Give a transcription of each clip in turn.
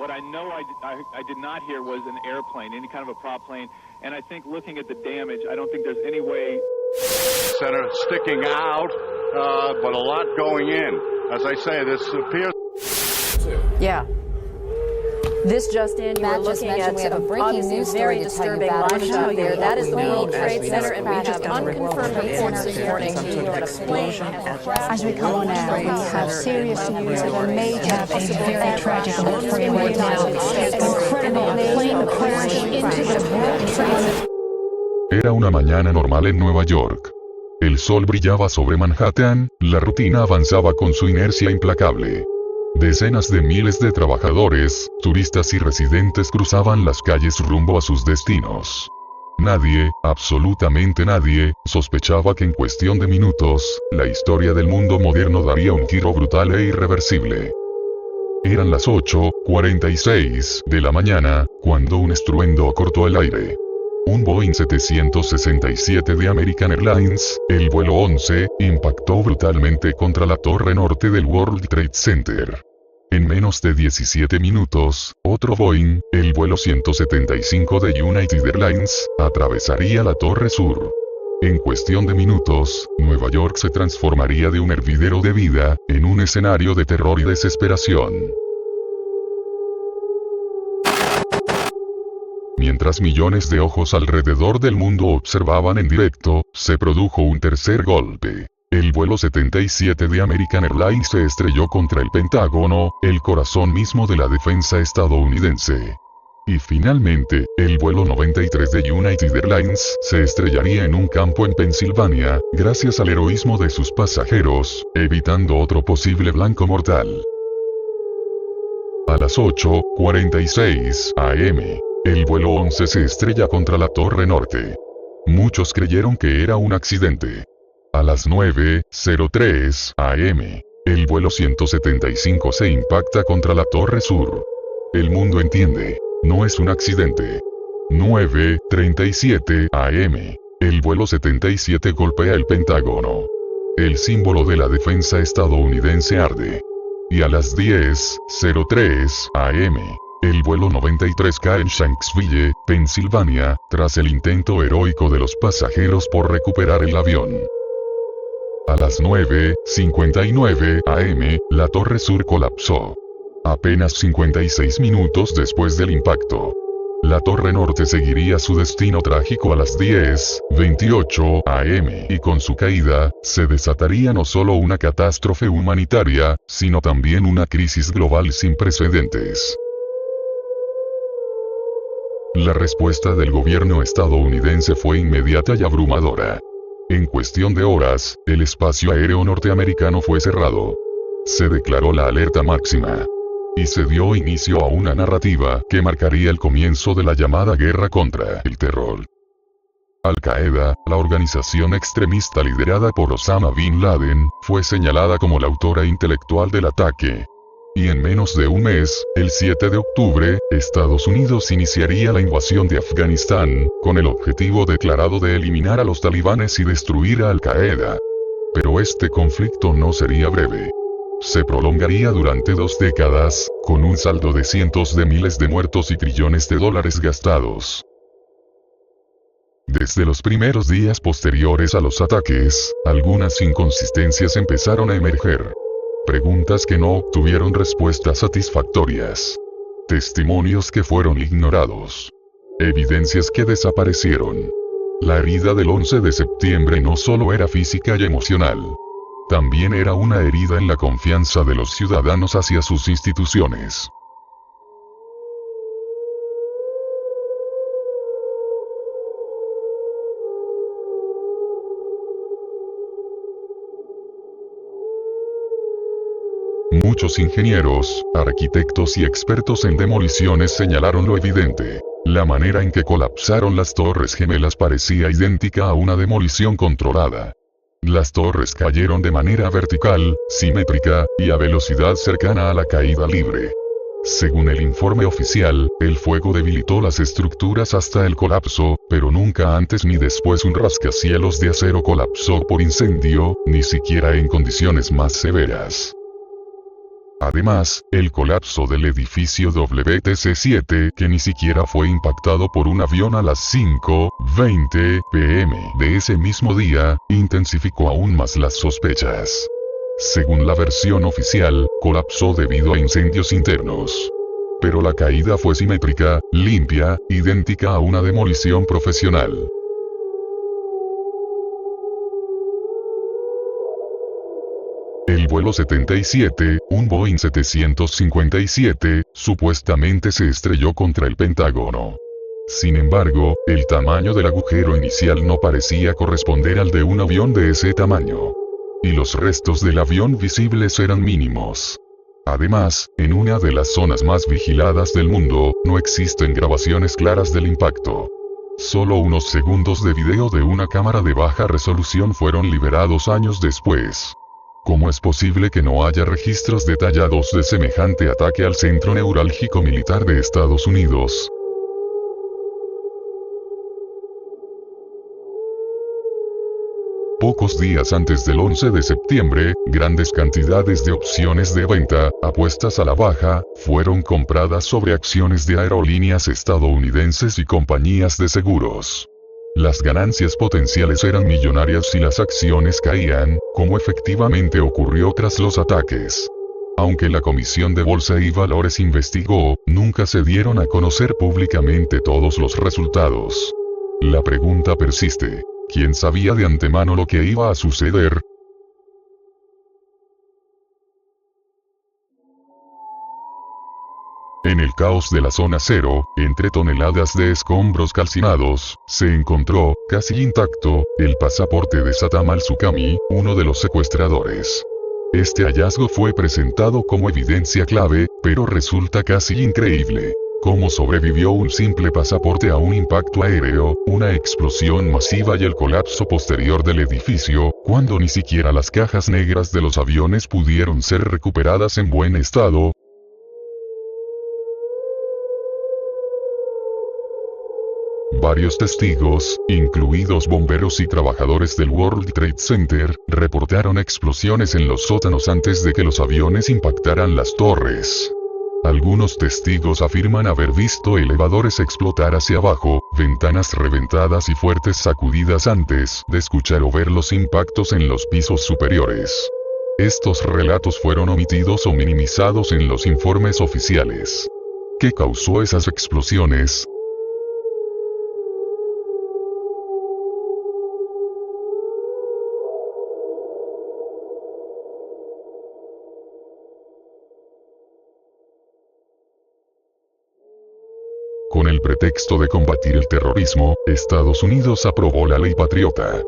What I know I did not hear was an airplane, any kind of a prop plane. And I think looking at the damage, I don't think there's any way. Center sticking out, but a lot going in. As I say, this appears. Yeah. This just in, you were looking at we have a breaking news very story to tell you disturbing about. launch out there. That is the We World know, Trade as we Center, know, and we have unconfirmed reports this morning that a plane As we come on now, we have serious news of a major, a very tragic story right now. Incredible plane crash into the World Trade Center. Era una mañana normal en Nueva York. El sol brillaba sobre Manhattan, la rutina avanzaba con su inercia implacable. Decenas de miles de trabajadores, turistas y residentes cruzaban las calles rumbo a sus destinos. Nadie, absolutamente nadie, sospechaba que en cuestión de minutos, la historia del mundo moderno daría un giro brutal e irreversible. Eran las 8:46 de la mañana, cuando un estruendo cortó el aire. Un Boeing 767 de American Airlines, el vuelo 11, impactó brutalmente contra la torre norte del World Trade Center. En menos de 17 minutos, otro Boeing, el vuelo 175 de United Airlines, atravesaría la torre sur. En cuestión de minutos, Nueva York se transformaría de un hervidero de vida, en un escenario de terror y desesperación. Mientras millones de ojos alrededor del mundo observaban en directo, se produjo un tercer golpe. El vuelo 77 de American Airlines se estrelló contra el Pentágono, el corazón mismo de la defensa estadounidense. Y finalmente, el vuelo 93 de United Airlines se estrellaría en un campo en Pensilvania, gracias al heroísmo de sus pasajeros, evitando otro posible blanco mortal. A las 8:46 am. El vuelo 11 se estrella contra la torre norte. Muchos creyeron que era un accidente. A las 9:03 am, el vuelo 175 se impacta contra la torre sur. El mundo entiende, no es un accidente. 9:37 am, el vuelo 77 golpea el Pentágono. El símbolo de la defensa estadounidense arde. Y a las 10:03 am, el vuelo 93 cae en Shanksville, Pensilvania, tras el intento heroico de los pasajeros por recuperar el avión. A las 9:59 am, la torre sur colapsó. Apenas 56 minutos después del impacto. La torre norte seguiría su destino trágico a las 10:28 am, y con su caída, se desataría no solo una catástrofe humanitaria, sino también una crisis global sin precedentes. La respuesta del gobierno estadounidense fue inmediata y abrumadora. En cuestión de horas, el espacio aéreo norteamericano fue cerrado. Se declaró la alerta máxima. Y se dio inicio a una narrativa que marcaría el comienzo de la llamada guerra contra el terror. Al-Qaeda, la organización extremista liderada por Osama Bin Laden, fue señalada como la autora intelectual del ataque. Y en menos de un mes, el 7 de octubre, Estados Unidos iniciaría la invasión de Afganistán, con el objetivo declarado de eliminar a los talibanes y destruir a Al-Qaeda. Pero este conflicto no sería breve. Se prolongaría durante 2 décadas, con un saldo de cientos de miles de muertos y trillones de dólares gastados. Desde los primeros días posteriores a los ataques, algunas inconsistencias empezaron a emerger. Preguntas que no obtuvieron respuestas satisfactorias. Testimonios que fueron ignorados. Evidencias que desaparecieron. La herida del 11 de septiembre no solo era física y emocional. También era una herida en la confianza de los ciudadanos hacia sus instituciones. Muchos ingenieros, arquitectos y expertos en demoliciones señalaron lo evidente. La manera en que colapsaron las Torres Gemelas parecía idéntica a una demolición controlada. Las torres cayeron de manera vertical, simétrica, y a velocidad cercana a la caída libre. Según el informe oficial, el fuego debilitó las estructuras hasta el colapso, pero nunca antes ni después un rascacielos de acero colapsó por incendio, ni siquiera en condiciones más severas. Además, el colapso del edificio WTC-7, que ni siquiera fue impactado por un avión a las 5:20 p.m. de ese mismo día, intensificó aún más las sospechas. Según la versión oficial, colapsó debido a incendios internos. Pero la caída fue simétrica, limpia, idéntica a una demolición profesional. El vuelo 77, un Boeing 757, supuestamente se estrelló contra el Pentágono. Sin embargo, el tamaño del agujero inicial no parecía corresponder al de un avión de ese tamaño. Y los restos del avión visibles eran mínimos. Además, en una de las zonas más vigiladas del mundo, no existen grabaciones claras del impacto. Solo unos segundos de video de una cámara de baja resolución fueron liberados años después. ¿Cómo es posible que no haya registros detallados de semejante ataque al centro neurálgico militar de Estados Unidos? Pocos días antes del 11 de septiembre, grandes cantidades de opciones de venta, apuestas a la baja, fueron compradas sobre acciones de aerolíneas estadounidenses y compañías de seguros. Las ganancias potenciales eran millonarias y las acciones caían, como efectivamente ocurrió tras los ataques. Aunque la Comisión de Bolsa y Valores investigó, nunca se dieron a conocer públicamente todos los resultados. La pregunta persiste. ¿Quién sabía de antemano lo que iba a suceder? En el caos de la zona cero, entre toneladas de escombros calcinados, se encontró, casi intacto, el pasaporte de Saddam al-Suqami, uno de los secuestradores. Este hallazgo fue presentado como evidencia clave, pero resulta casi increíble. ¿Cómo sobrevivió un simple pasaporte a un impacto aéreo, una explosión masiva y el colapso posterior del edificio, cuando ni siquiera las cajas negras de los aviones pudieron ser recuperadas en buen estado? Varios testigos, incluidos bomberos y trabajadores del World Trade Center, reportaron explosiones en los sótanos antes de que los aviones impactaran las torres. Algunos testigos afirman haber visto elevadores explotar hacia abajo, ventanas reventadas y fuertes sacudidas antes de escuchar o ver los impactos en los pisos superiores. Estos relatos fueron omitidos o minimizados en los informes oficiales. ¿Qué causó esas explosiones? Con el pretexto de combatir el terrorismo, Estados Unidos aprobó la Ley Patriota.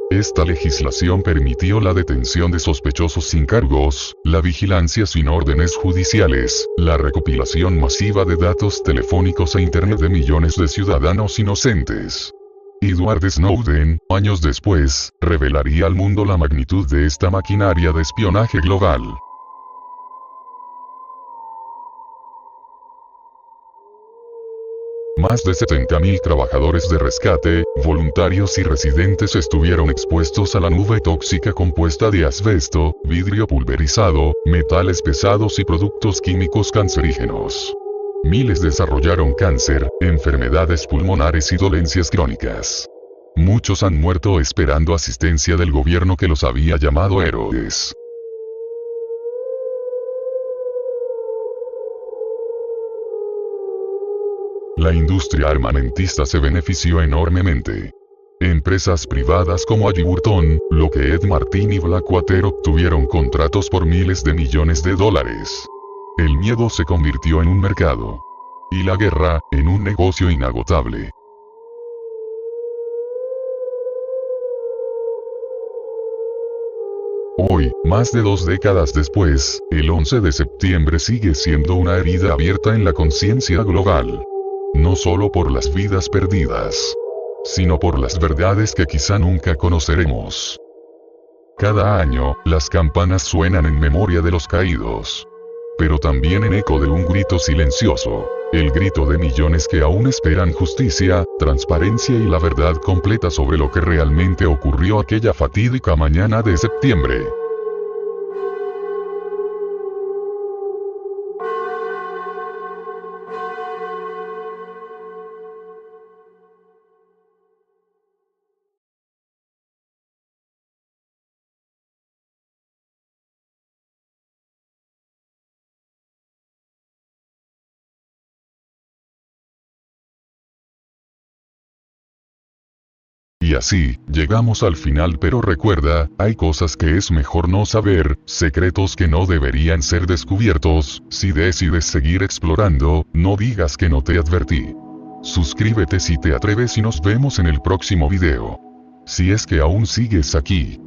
Esta legislación permitió la detención de sospechosos sin cargos, la vigilancia sin órdenes judiciales, la recopilación masiva de datos telefónicos e Internet de millones de ciudadanos inocentes. Edward Snowden, años después, revelaría al mundo la magnitud de esta maquinaria de espionaje global. Más de 70.000 trabajadores de rescate, voluntarios y residentes estuvieron expuestos a la nube tóxica compuesta de asbesto, vidrio pulverizado, metales pesados y productos químicos cancerígenos. Miles desarrollaron cáncer, enfermedades pulmonares y dolencias crónicas. Muchos han muerto esperando asistencia del gobierno que los había llamado héroes. La industria armamentista se benefició enormemente. Empresas privadas como Halliburton, Lockheed Martin y Blackwater obtuvieron contratos por miles de millones de dólares. El miedo se convirtió en un mercado. Y la guerra, en un negocio inagotable. Hoy, más de 2 décadas después, el 11 de septiembre sigue siendo una herida abierta en la conciencia global. No solo por las vidas perdidas, sino por las verdades que quizá nunca conoceremos. Cada año, las campanas suenan en memoria de los caídos. Pero también en eco de un grito silencioso, el grito de millones que aún esperan justicia, transparencia y la verdad completa sobre lo que realmente ocurrió aquella fatídica mañana de septiembre. Y así, llegamos al final, pero recuerda, hay cosas que es mejor no saber, secretos que no deberían ser descubiertos. Si decides seguir explorando, no digas que no te advertí. Suscríbete si te atreves y nos vemos en el próximo video. Si es que aún sigues aquí.